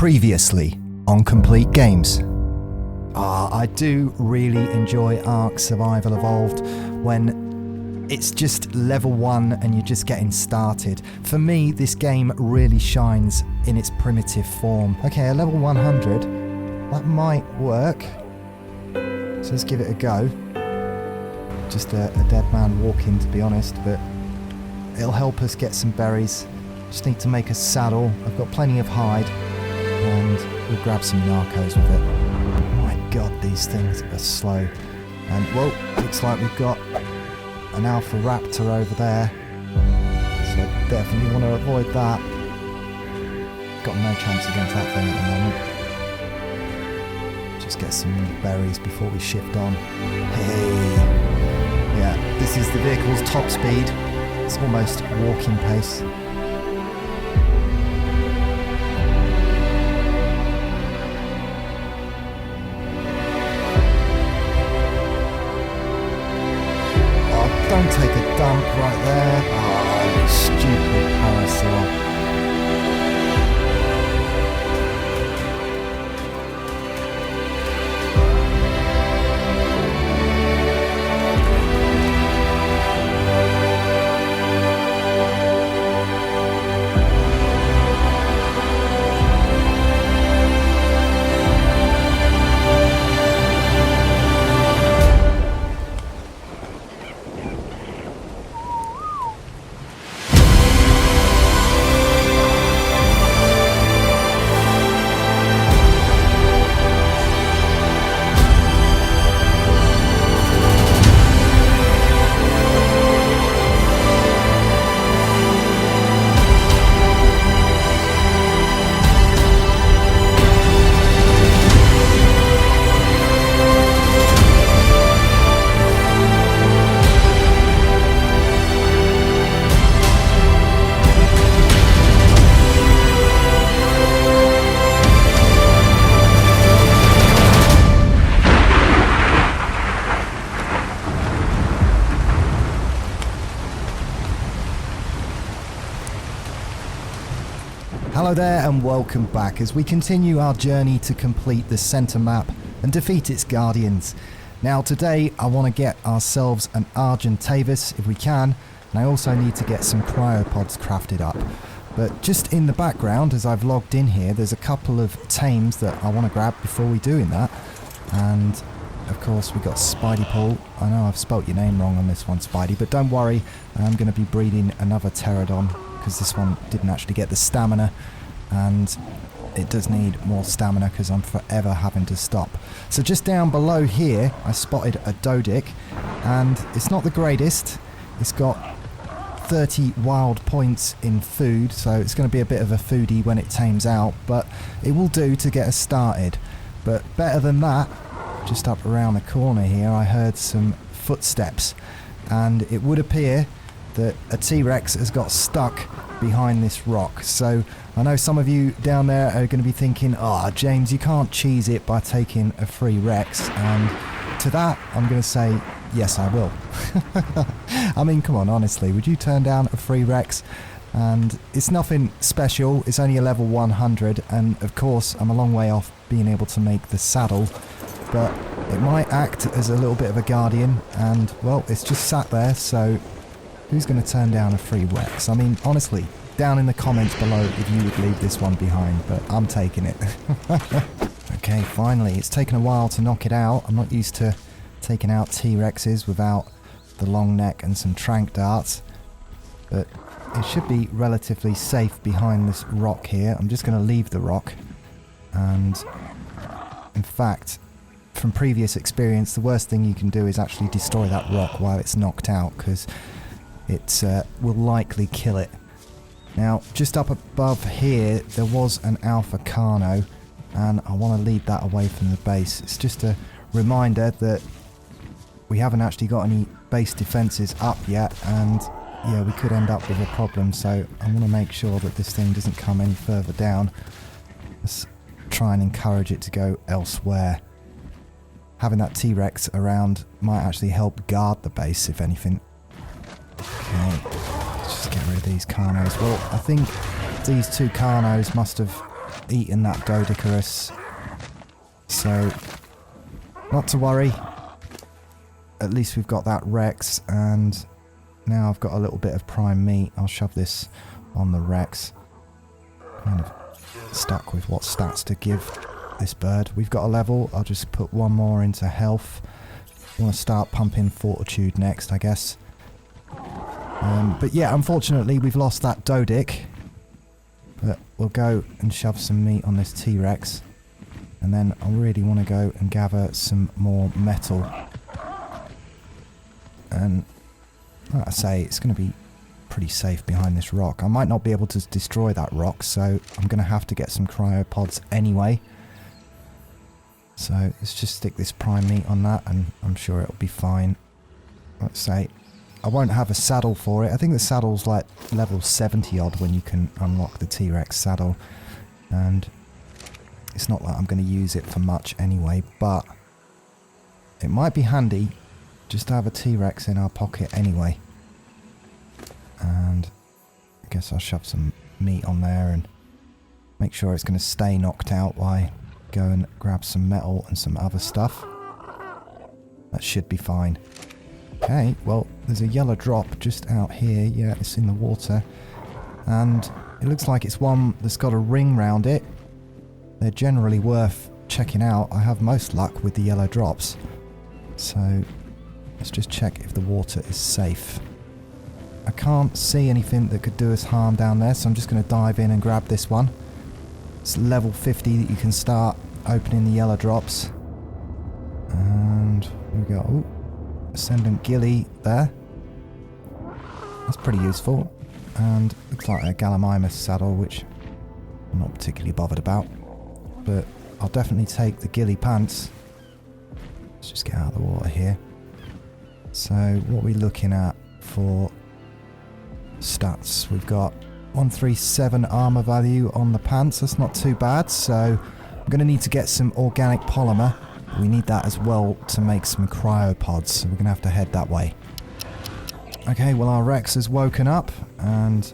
Previously on Complete Games. I do really enjoy Ark Survival Evolved when it's just level 1 and you're just getting started. For me, this game really shines in its primitive form. Okay, a level 100, that might work. So let's give it a go. Just a dead man walking, to be honest, but it'll help us get some berries. Just need to make a saddle. I've got plenty of hide, and we'll grab some narcos with it. My god, these things are slow. And, well, looks like we've got an alpha raptor over there, so definitely want to avoid that. Got no chance against that thing at the moment. Just get some berries before we shift on. Hey! Yeah, this is the vehicle's top speed. It's almost walking pace. Don't take a dump right there. Oh, you stupid parasaur. Hello there and welcome back as we continue our journey to complete the centre map and defeat its guardians. Now today I want to get ourselves an Argentavis if we can, and I also need to get some Cryopods crafted up. But just in the background as I've logged in here, there's a couple of Tames that I want to grab before we doing that. And of course we got Spidey Paul. I know I've spelt your name wrong on this one, Spidey, but don't worry, I'm going to be breeding another pterodon because this one didn't actually get the stamina, and it does need more stamina because I'm forever having to stop. So just down below here I spotted a Dodic, and it's not the greatest. It's got 30 wild points in food, so it's going to be a bit of a foodie when it tames out, but it will do to get us started. But better than that, just up around the corner here I heard some footsteps, and it would appear that a TRex has got stuck behind this rock. So I know some of you down there are going to be thinking, oh James, you can't cheese it by taking a free Rex, and to that I'm going to say yes I will. I mean, come on, honestly, would you turn down a free Rex? And it's nothing special, it's only a level 100, and of course I'm a long way off being able to make the saddle, but it might act as a little bit of a guardian, and well, it's just sat there, so who's going to turn down a free Rex? I mean, honestly, down in the comments below if you would leave this one behind, but I'm taking it. Okay, finally, it's taken a while to knock it out. I'm not used to taking out T-Rexes without the long neck and some trank darts, but it should be relatively safe behind this rock here. I'm just going to leave the rock, and in fact, from previous experience, the worst thing you can do is actually destroy that rock while it's knocked out, because it will likely kill it. Now, just up above here, there was an Alpha Carno, and I want to lead that away from the base. It's just a reminder that we haven't actually got any base defences up yet, and yeah, we could end up with a problem, so I want to make sure that this thing doesn't come any further down. Let's try and encourage it to go elsewhere. Having that T-Rex around might actually help guard the base, if anything. Okay, let's just get rid of these Carnos. Well, I think these two Carnos must have eaten that Doedicurus. So, not to worry. At least we've got that Rex, and now I've got a little bit of prime meat. I'll shove this on the Rex. Kind of stuck with what stats to give this bird. We've got a level. I'll just put one more into health. I want to start pumping fortitude next, I guess. But yeah, unfortunately we've lost that Doedic. But we'll go and shove some meat on this T-Rex. And then I really want to go and gather some more metal. And like I say, it's going to be pretty safe behind this rock. I might not be able to destroy that rock, so I'm going to have to get some cryopods anyway. So let's just stick this prime meat on that, and I'm sure it'll be fine. Let's say I won't have a saddle for it. I think the saddle's like level 70 odd when you can unlock the T-Rex saddle, and it's not like I'm going to use it for much anyway, but it might be handy just to have a T-Rex in our pocket anyway. And I guess I'll shove some meat on there and make sure it's going to stay knocked out while I go and grab some metal and some other stuff. That should be fine. Okay, well, there's a yellow drop just out here. Yeah, it's in the water. And it looks like it's one that's got a ring round it. They're generally worth checking out. I have most luck with the yellow drops. So let's just check if the water is safe. I can't see anything that could do us harm down there, so I'm just going to dive in and grab this one. It's level 50 that you can start opening the yellow drops. And we go, ooh, Ascendant Gilly there. That's pretty useful. And looks like a Gallimimus saddle, which I'm not particularly bothered about. But I'll definitely take the Gilly pants. Let's just get out of the water here. So what are we looking at for stats? We've got 137 armor value on the pants. That's not too bad. So I'm going to need to get some organic polymer. We need that as well to make some cryopods. So we're going to have to head that way. Okay, well our Rex has woken up, and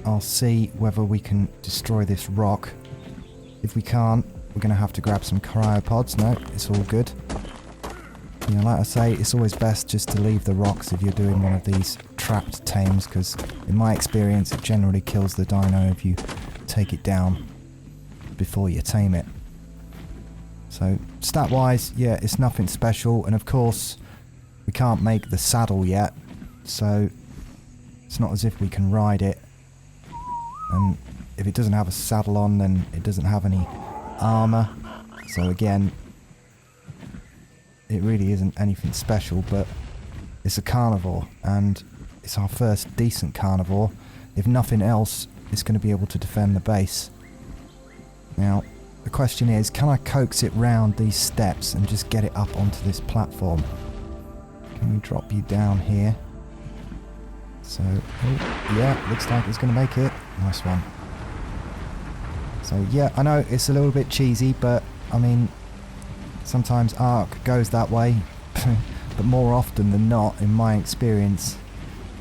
I'll see whether we can destroy this rock. If we can't, we're going to have to grab some cryopods. No, it's all good. You know, like I say, it's always best just to leave the rocks if you're doing one of these trapped tames, because in my experience it generally kills the dino if you take it down before you tame it. So stat wise, yeah, it's nothing special, and of course we can't make the saddle yet, so it's not as if we can ride it. And if it doesn't have a saddle on, then it doesn't have any armor, so again, it really isn't anything special. But it's a carnivore, and it's our first decent carnivore. If nothing else, it's going to be able to defend the base. Now, the question is, can I coax it round these steps and just get it up onto this platform? Can we drop you down here? So, oh, yeah, looks like it's going to make it. Nice one. So, yeah, I know it's a little bit cheesy, but, I mean, sometimes Ark goes that way, but more often than not, in my experience,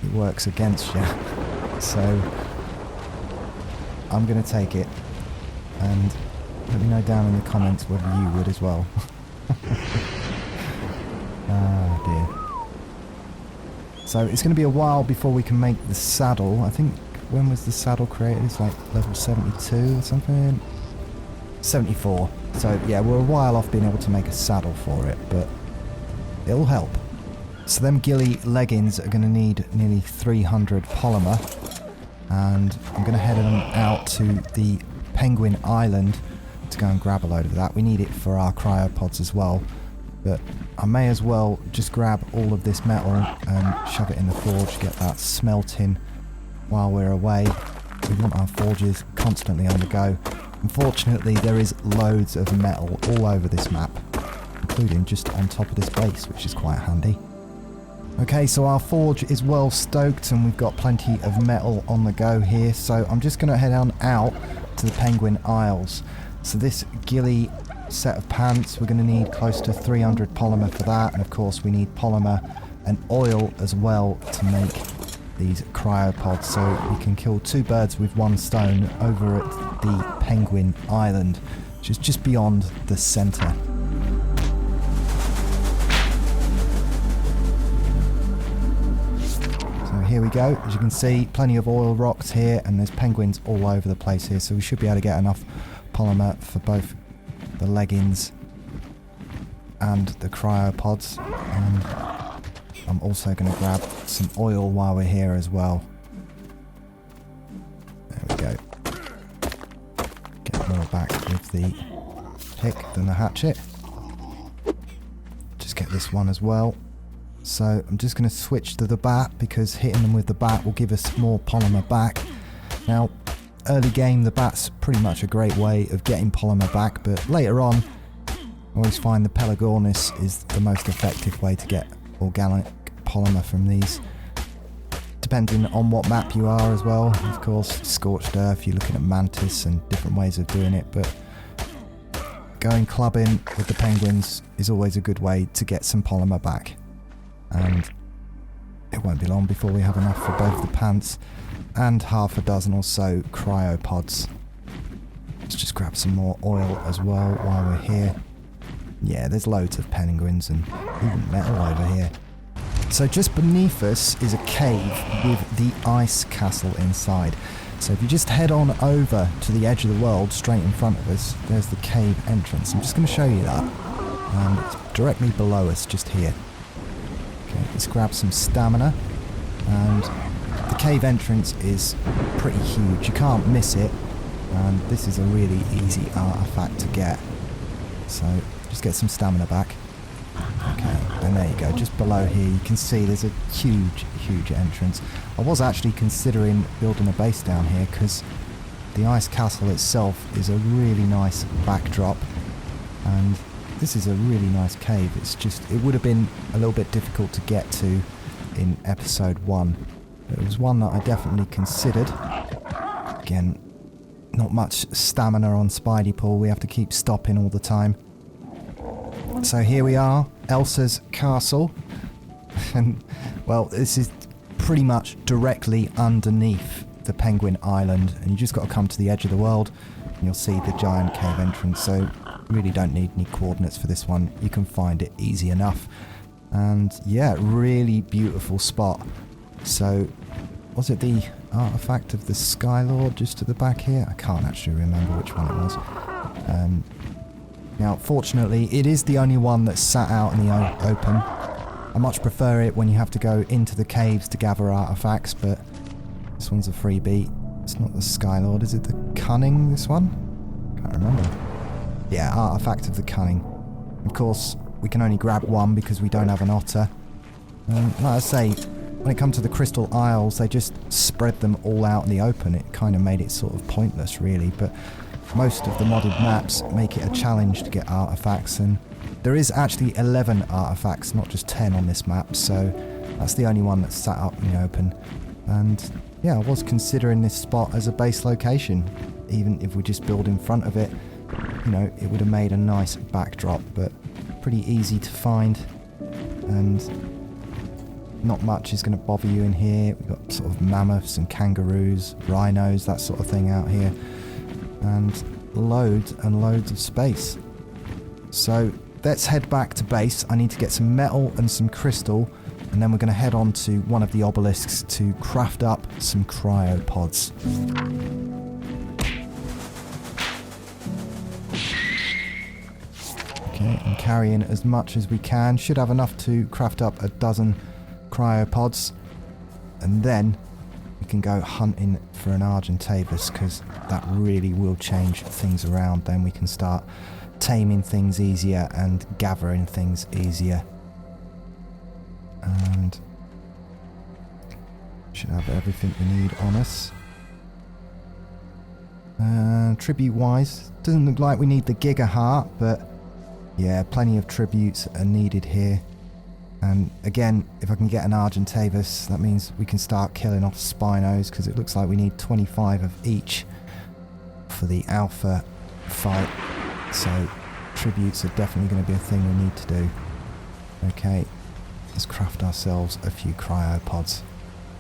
it works against you. So, I'm going to take it, and let me know down in the comments whether you would as well. Oh dear. So it's going to be a while before we can make the saddle. I think, when was the saddle created? It's like level 72 or something? 74. So yeah, we're a while off being able to make a saddle for it, but it'll help. So them ghillie leggings are going to need nearly 300 polymer, and I'm going to head them out to the Penguin Island to go and grab a load of that. We need it for our cryopods as well, but I may as well just grab all of this metal and shove it in the forge, get that smelting while we're away. We want our forges constantly on the go. Unfortunately, there is loads of metal all over this map, including just on top of this base, which is quite handy. Okay, so our forge is well stoked and we've got plenty of metal on the go here, so I'm just going to head on out to the Penguin Isles. So this ghillie set of pants, we're going to need close to 300 polymer for that, and of course we need polymer and oil as well to make these cryopods, so we can kill 2 birds with 1 stone over at the Penguin Island, which is just beyond the centre. So here we go. As you can see, plenty of oil rocks here, and there's penguins all over the place here, so we should be able to get enough polymer for both the leggings and the cryopods. And I'm also going to grab some oil while we're here as well. There we go. Get more back with the pick than the hatchet. Just get this one as well. So I'm just going to switch to the bat, because hitting them with the bat will give us more polymer back. Now, early game, the bat's pretty much a great way of getting polymer back, but later on, I always find the Pelagornis is the most effective way to get organic polymer from these, depending on what map you are as well. Of course, Scorched Earth, you're looking at Mantis and different ways of doing it, but going clubbing with the penguins is always a good way to get some polymer back. And it won't be long before we have enough for both the pants and half a dozen or so cryopods. Let's just grab some more oil as well while we're here. Yeah, there's loads of penguins and even metal over here. So just beneath us is a cave with the ice castle inside. So if you just head on over to the edge of the world, straight in front of us, there's the cave entrance. I'm just going to show you that. It's directly below us, just here. Okay, let's grab some stamina. And the cave entrance is pretty huge. You can't miss it. And this is a really easy artifact to get. So just get some stamina back. Okay, and there you go, just below here you can see there's a huge entrance. I was actually considering building a base down here, because the ice castle itself is a really nice backdrop, and this is a really nice cave. It's just, it would have been a little bit difficult to get to in episode 1. It was one that I definitely considered. Again, not much stamina on Spidey Pool, we have to keep stopping all the time. So here we are, Elsa's castle, and well, this is pretty much directly underneath the Penguin Island, and you just got to come to the edge of the world and you'll see the giant cave entrance. So you really don't need any coordinates for this one, you can find it easy enough. And yeah, really beautiful spot. So was it the artifact of the Skylord just to the back here? I can't actually remember which one it was. Now, fortunately, it is the only one that's sat out in the open. I much prefer it when you have to go into the caves to gather artifacts, but this one's a freebie. It's not the Skylord, is it the Cunning, this one? Can't remember. Yeah, artifact of the Cunning. Of course, we can only grab one because we don't have an otter. Like I say, when it comes to the Crystal Isles, they just spread them all out in the open. It kind of made it sort of pointless, really, but most of the modded maps make it a challenge to get artifacts, and there is actually 11 artifacts, not just 10 on this map, so that's the only one that's sat up in the open. And yeah, I was considering this spot as a base location. Even if we just build in front of it, you know, it would have made a nice backdrop, but pretty easy to find, and not much is going to bother you in here. We've got sort of mammoths and kangaroos, rhinos, that sort of thing out here, and loads and loads of space. So let's head back to base. I need to get some metal and some crystal, and then we're going to head on to one of the obelisks to craft up some cryopods. Okay, and carrying as much as we can. Should have enough to craft up a dozen cryopods, and then we can go hunting for an Argentavis, because that really will change things around. Then we can start taming things easier and gathering things easier, and should have everything we need on us. Tribute wise, doesn't look like we need the Giga Heart, but yeah, plenty of tributes are needed here. And again, if I can get an Argentavis, that means we can start killing off Spinos, because it looks like we need 25 of each for the alpha fight. So tributes are definitely going to be a thing we need to do. Okay, let's craft ourselves a few cryopods.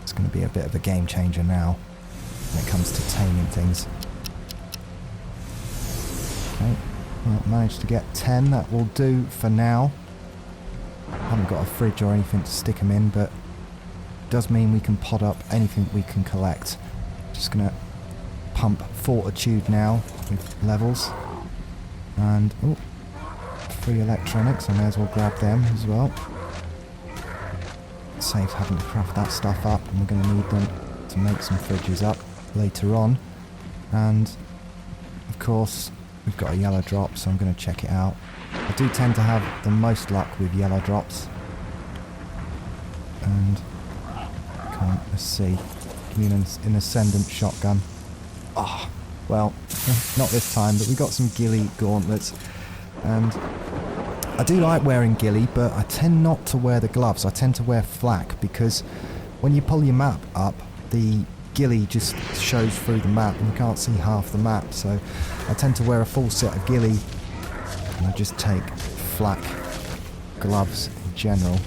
It's going to be a bit of a game changer now when it comes to taming things. Okay, well, managed to get 10. That will do for now. Haven't got a fridge or anything to stick them in, but it does mean we can pod up anything we can collect. Just going to pump Fortitude now with levels. And, oh, free electronics. I may as well grab them as well. Saves having to craft that stuff up, and we're going to need them to make some fridges up later on. And, of course, we've got a yellow drop, so I'm going to check it out. I do tend to have the most luck with yellow drops. And, come on, let's see. Give me an ascendant shotgun. Oh, well, not this time, but we got some ghillie gauntlets. And I do like wearing ghillie, but I tend not to wear the gloves. I tend to wear flak, because when you pull your map up, the ghillie just shows through the map and you can't see half the map. So I tend to wear a full set of ghillie, and I just take flak gloves in general.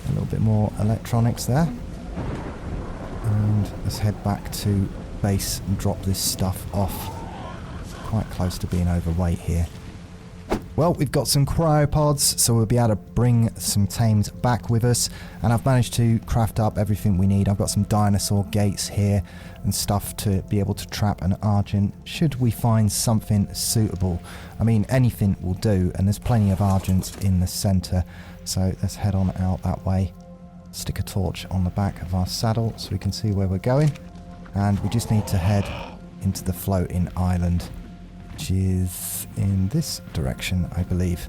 A little bit more electronics there. And let's head back to base and drop this stuff off. Quite close to being overweight here. Well, we've got some cryopods, so we'll be able to bring some tames back with us. And I've managed to craft up everything we need. I've got some dinosaur gates here and stuff to be able to trap an Argent should we find something suitable. I mean, anything will do, and there's plenty of Argents in the centre. So let's head on out that way. Stick a torch on the back of our saddle so we can see where we're going. And we just need to head into the floating island, which is in this direction, I believe.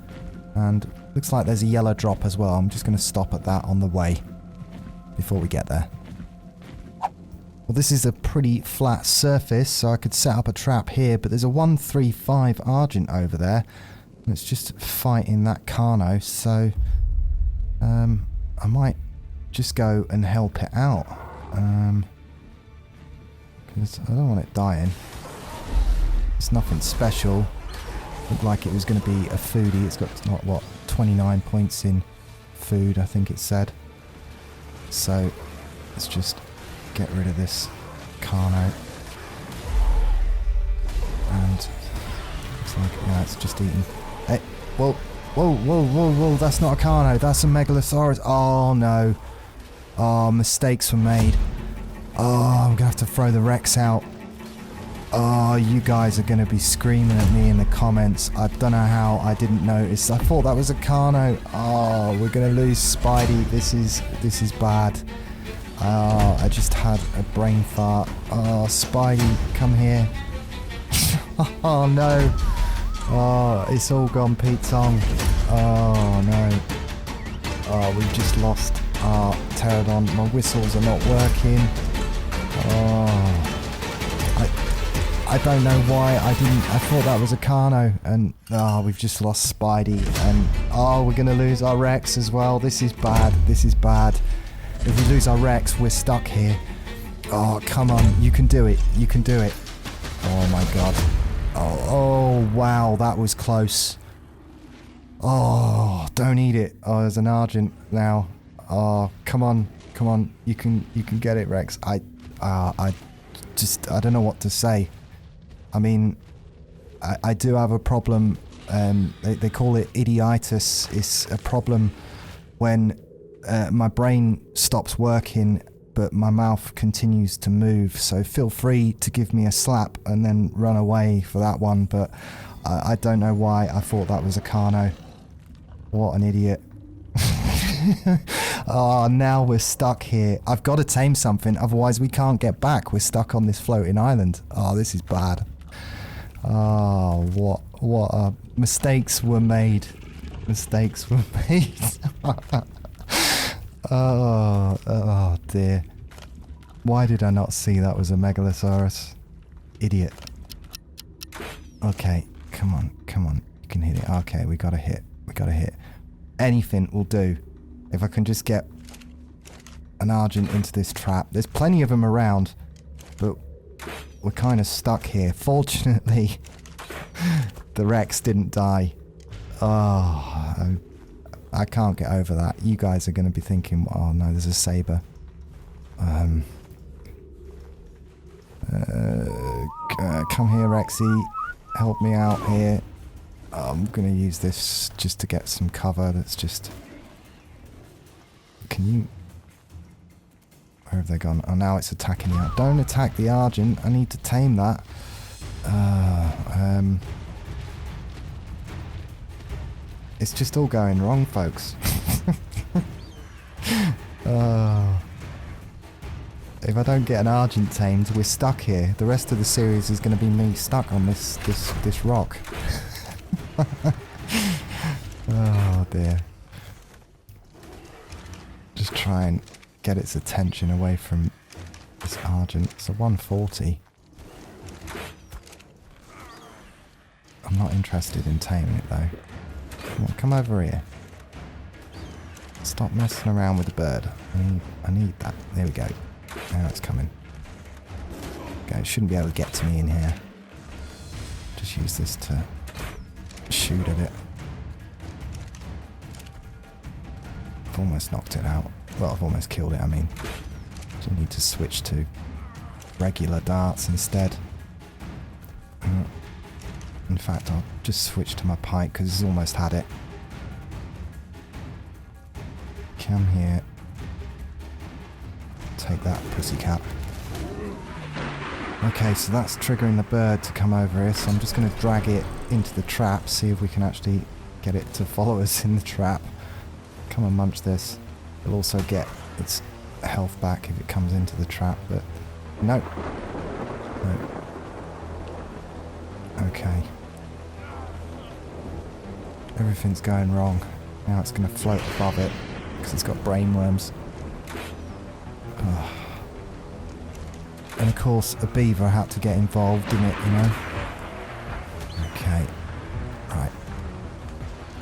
And looks like there's a yellow drop as well. I'm just going to stop at that on the way before we get there. Well, this is a pretty flat surface, so I could set up a trap here, but there's a 135 Argent over there. And it's just fighting that Carno, so I might just go and help it out. Because I don't want it dying. It's nothing special. Looked like it was going to be a foodie. It's got, what, 29 points in food, I think it said. So, let's just get rid of this Carno. And, looks like, yeah, it's just eating. Hey, whoa, whoa, whoa, whoa, whoa, that's not a Carno, that's a Megalosaurus. Oh, no. Oh, mistakes were made. Oh, I'm going to have to throw the Rex out. Oh, you guys are going to be screaming at me in the comments. I don't know how I didn't notice. I thought that was a Carno. Oh, we're going to lose Spidey. This is bad. Oh, I just had a brain fart. Oh, Spidey, come here. Oh, no. Oh, it's all gone Pete Tong. Oh, no. Oh, we've just lost our pterodon. My whistles are not working. Oh. I don't know why I thought that was a Carno, and we've just lost Spidey, and we're going to lose our Rex as well. This is bad. This is bad. If we lose our Rex, we're stuck here. Oh, come on. You can do it. You can do it. Oh, my God. Oh, wow. That was close. Oh, don't eat it. Oh, there's an Argent now. Oh, come on. Come on. You can get it, Rex. I don't know what to say. I mean, I do have a problem. They call it idiitis. It's a problem when my brain stops working, but my mouth continues to move. So feel free to give me a slap and then run away for that one. But I don't know why I thought that was a Carno. What an idiot. Oh, now we're stuck here. I've got to tame something, otherwise we can't get back. We're stuck on this floating island. Oh, this is bad. Oh, what mistakes were made. Mistakes were made. Oh dear. Why did I not see that was a Megalosaurus? Idiot. Okay, come on. You can hit it. Okay, we got a hit. Anything will do. If I can just get an Argent into this trap. There's plenty of them around, but we're kind of stuck here. Fortunately, the Rex didn't die. Oh, I can't get over that. You guys are going to be thinking, oh no, there's a saber. Come here, Rexy. Help me out here. I'm gonna use this just to get some cover. That's just... Can you... Where have they gone? Oh, now it's attacking the... Don't attack the Argent. I need to tame that. It's just all going wrong, folks. If I don't get an Argent tamed, we're stuck here. The rest of the series is going to be me stuck on this rock. Oh dear. Just try and get its attention away from this Argent. It's a 140. I'm not interested in taming it though. Come over here. Stop messing around with the bird. I need that. There we go. Now it's coming. Okay, it shouldn't be able to get to me in here. Just use this to shoot at it. I've almost knocked it out. Well, I've almost killed it, I mean. So I need to switch to regular darts instead. In fact, I'll just switch to my pike because it's almost had it. Come here. Take that, pussycat. Okay, so that's triggering the bird to come over here, so I'm just going to drag it into the trap, see if we can actually get it to follow us in the trap. Come and munch this. It'll also get its health back if it comes into the trap, but no. No. Okay. Everything's going wrong. Now it's going to float above it because it's got brainworms. And of course a beaver had to get involved in it, you know. Okay. Right.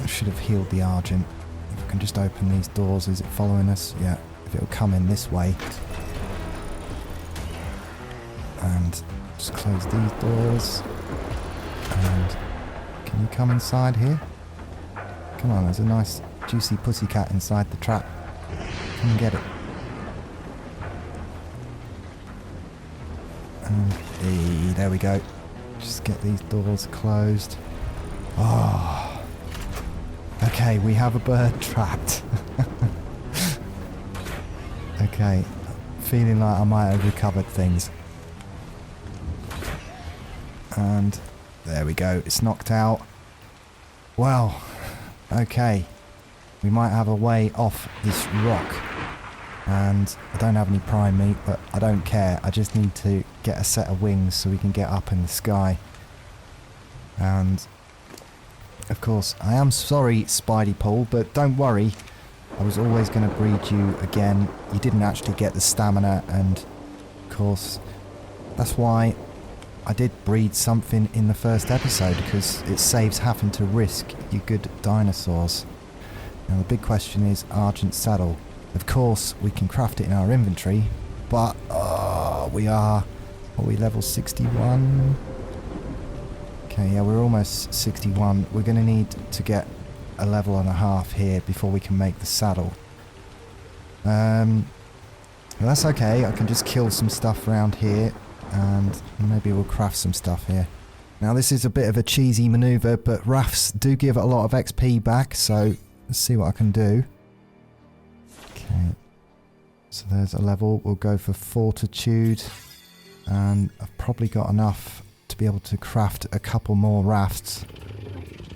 I should have healed the Argent. If I can just open these doors, is it following us? Yeah. If it'll come in this way. And just close these doors. And can you come inside here? Come on, there's a nice juicy pussycat inside the trap. Come and get it. And there we go. Just get these doors closed. Oh. Okay, we have a bird trapped. Okay, feeling like I might have recovered things. And there we go, it's knocked out. Well, okay. We might have a way off this rock. And I don't have any prime meat, but I don't care. I just need to get a set of wings so we can get up in the sky. And of course, I am sorry, Spidey Paul, but don't worry. I was always going to breed you again. You didn't actually get the stamina, and of course, that's why I did breed something in the first episode, because it saves having to risk your good dinosaurs. Now the big question is Argent saddle. Of course, we can craft it in our inventory, but are we level 61? Okay, yeah, we're almost 61. We're going to need to get a level and a half here before we can make the saddle. Well, that's okay. I can just kill some stuff around here, and maybe we'll craft some stuff here. Now, this is a bit of a cheesy maneuver, but rafts do give a lot of XP back, so let's see what I can do. Okay, so there's a level. We'll go for fortitude, and I've probably got enough to be able to craft a couple more rafts.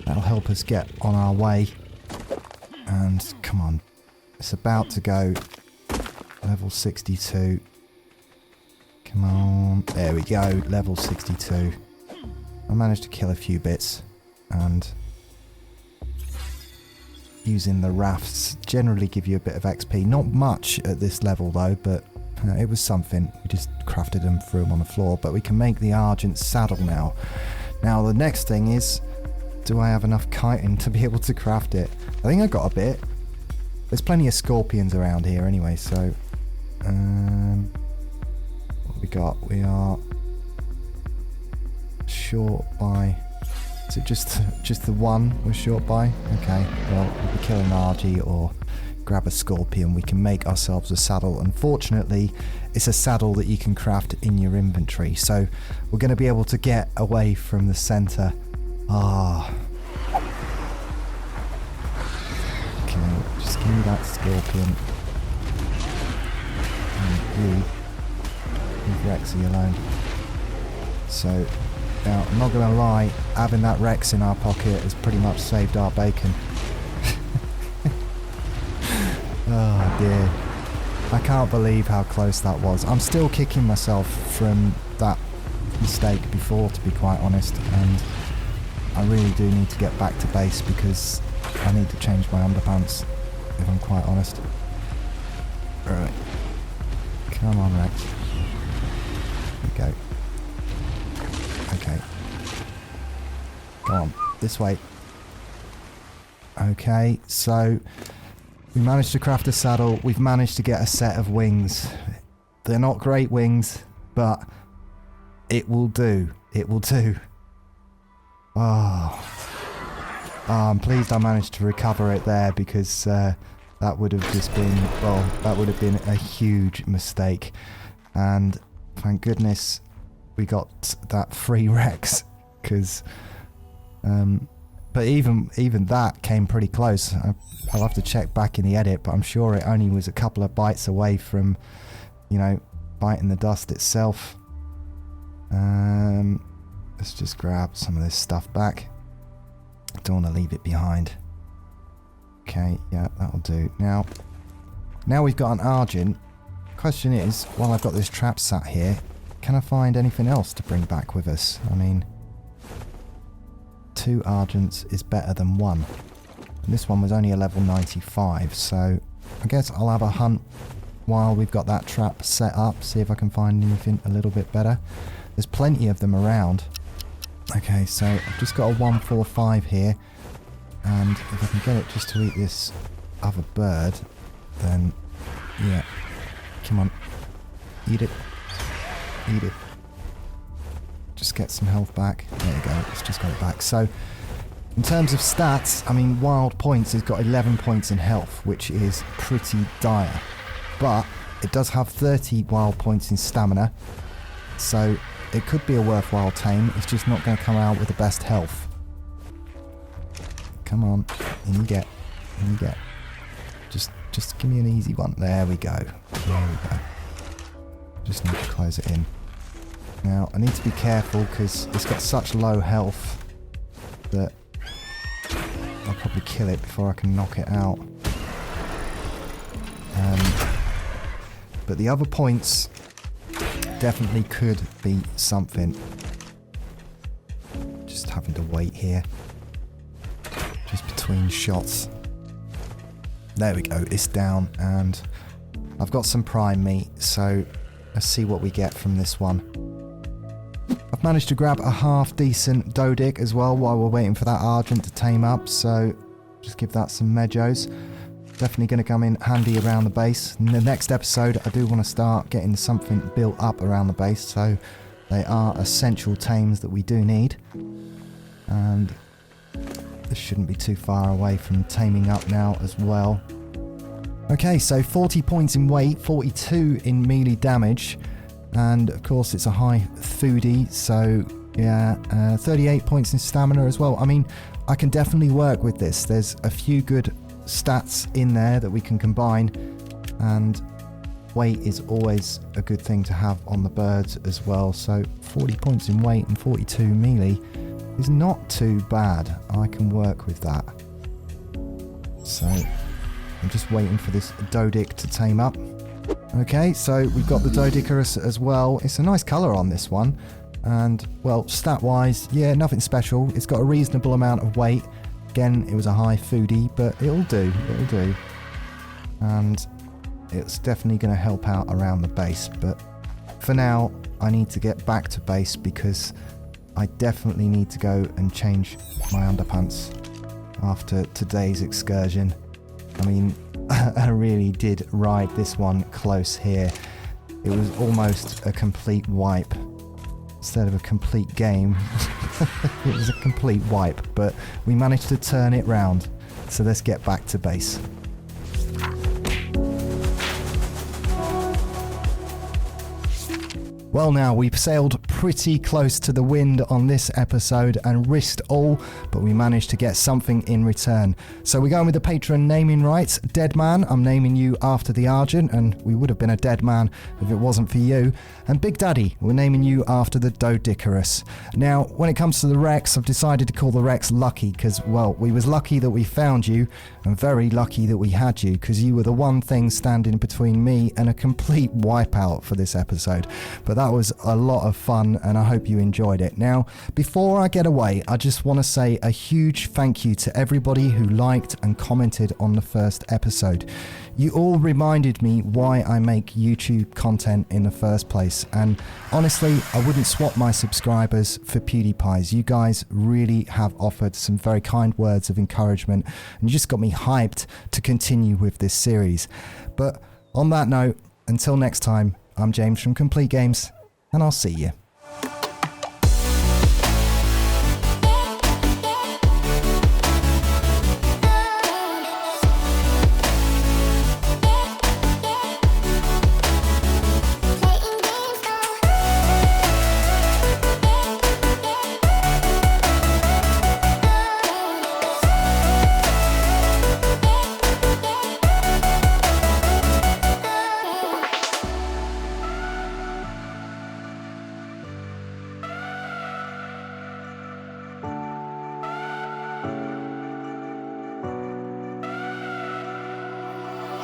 That'll help us get on our way. And come on, it's about to go. Level 62. Come on, there we go, level 62. I managed to kill a few bits, and using the rafts generally give you a bit of XP. Not much at this level though, but it was something. We just crafted them, threw them on the floor, but we can make the Argent saddle now. Now the next thing is, do I have enough chitin to be able to craft it? I think I got a bit. There's plenty of scorpions around here anyway, so what have we got? We are short by... Is it just the one we're short by? Okay, well, we'll be killing Argy or grab a scorpion, we can make ourselves a saddle. Unfortunately, it's a saddle that you can craft in your inventory, so we're going to be able to get away from the center. Okay, just give me that scorpion. And leave Rexy alone. So, now, I'm not going to lie, having that Rex in our pocket has pretty much saved our bacon. Oh dear. I can't believe how close that was. I'm still kicking myself from that mistake before, to be quite honest, and I really do need to get back to base because I need to change my underpants, if I'm quite honest. Right. Come on, Rex. Here we go. Okay. Go on, this way. Okay, so we managed to craft a saddle. We've managed to get a set of wings. They're not great wings, but it will do. It will do. Oh, I'm pleased I managed to recover it there because that would have just been, well, that would have been a huge mistake. And thank goodness we got that free Rex, because but even that came pretty close. I'll have to check back in the edit, but I'm sure it only was a couple of bites away from, you know, biting the dust itself. Let's just grab some of this stuff back. Don't want to leave it behind. Okay, yeah, that'll do. Now we've got an Argent. Question is, while I've got this trap sat here, can I find anything else to bring back with us? I mean, 2 Argents is better than 1. And this one was only a level 95, so I guess I'll have a hunt while we've got that trap set up, see if I can find anything a little bit better. There's plenty of them around. Okay, so I've just got a 145 here, and if I can get it just to eat this other bird, then yeah, come on, eat it, eat it. Just get some health back. There you go, it's just got it back. So in terms of stats, I mean, Wild Points has got 11 points in health, which is pretty dire, but it does have 30 Wild Points in stamina, so it could be a worthwhile tame. It's just not going to come out with the best health. Come on, in you get, in you get. Just give me an easy one. There we go. There we go. Just need to close it in. Now, I need to be careful because it's got such low health that I'll probably kill it before I can knock it out. But the other points definitely could be something. Just having to wait here. Just between shots. There we go, it's down, and I've got some prime meat, so let's see what we get from this one. I've managed to grab a half decent Dodic as well while we're waiting for that Argent to tame up, so just give that some Medjos. Definitely going to come in handy around the base. In the next episode, I do want to start getting something built up around the base, so they are essential tames that we do need. And this shouldn't be too far away from taming up now as well. Okay, so 40 points in weight, 42 in melee damage, and of course it's a high foodie, so yeah, 38 points in stamina as well. I mean, I can definitely work with this. There's a few good stats in there that we can combine, and weight is always a good thing to have on the birds as well. So 40 points in weight and 42 melee is not too bad. I can work with that. So I'm just waiting for this Dodic to tame up. Okay, so we've got the Dodicarus as well. It's a nice colour on this one, and well, stat wise, yeah, nothing special. It's got a reasonable amount of weight. Again, it was a high foodie, but it'll do, and it's definitely going to help out around the base. But for now, I need to get back to base because I definitely need to go and change my underpants after today's excursion. I mean, I really did ride this one close here. It was almost a complete wipe. Instead of a complete game, it was a complete wipe, but we managed to turn it round. So let's get back to base. Well, now we've sailed pretty close to the wind on this episode and risked all, but we managed to get something in return. So we're going with the patron naming rights. Dead Man, I'm naming you after the Argent, and we would have been a dead man if it wasn't for you. And Big Daddy, we're naming you after the Doedicurus. Now, when it comes to the Rex, I've decided to call the Rex Lucky because, well, we was lucky that we found you and very lucky that we had you because you were the one thing standing between me and a complete wipeout for this episode. But that was a lot of fun and I hope you enjoyed it. Now, before I get away, I just want to say a huge thank you to everybody who liked and commented on the first episode. You all reminded me why I make YouTube content in the first place, and honestly, I wouldn't swap my subscribers for PewDiePie's. You guys really have offered some very kind words of encouragement and you just got me hyped to continue with this series. But on that note, until next time, I'm James from Complete Games, and I'll see you.